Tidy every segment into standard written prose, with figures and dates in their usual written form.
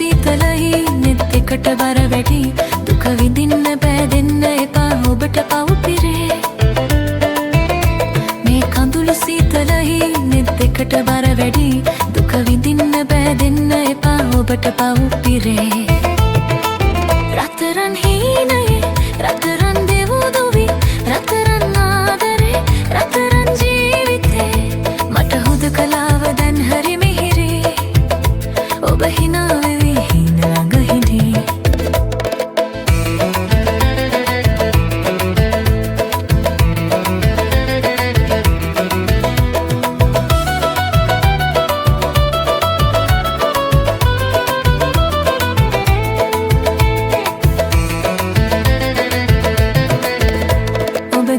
සීතලයි නෙත් එකට බර වැඩි දුක විඳින්න බෑ දෙන්න එපා ඔබට පව් පිරේ මේ කඳුළු සීතලයි නෙත් එකට බර වැඩි දුක විඳින්න බෑ දෙන්න එපා ඔබට පව් පිරේ රත්තරන් හීනයේ රත්තරන් දෙවුදුවි රත්තරන් ආදරේ රත්තරන් ජීවිතේ මට හුදකලාව දැන් හරි මිහිරේ ඔබ හිනා වෙවි හින ළඟ හිඳී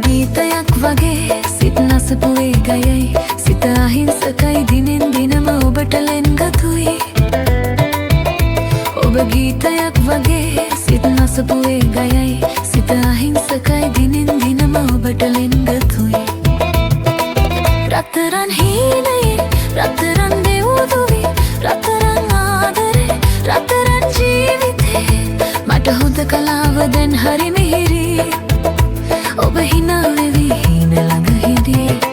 ගීතයක් වගේ සිත නසපුවේ ගයයි සිත අහිංසකයි දිනෙන් දිනම ඔබට ලෙන්ගතුයි ඔබ ගීතයක් වගේ සිත නසපුවේ ගයයි සිත අහිංසකයි දිනෙන් දිනම ඔබට ලෙන්ගතුයි රත්තරන් හීනයේ රත්තරන් දෙවුදුවි රත්තරන් ආදරේ රත්තරන් ජීවිතේ මට හුදකලාව දැන් හරි මිහිරි ඔබ හිනා වෙවි හින ළඟ හිඳී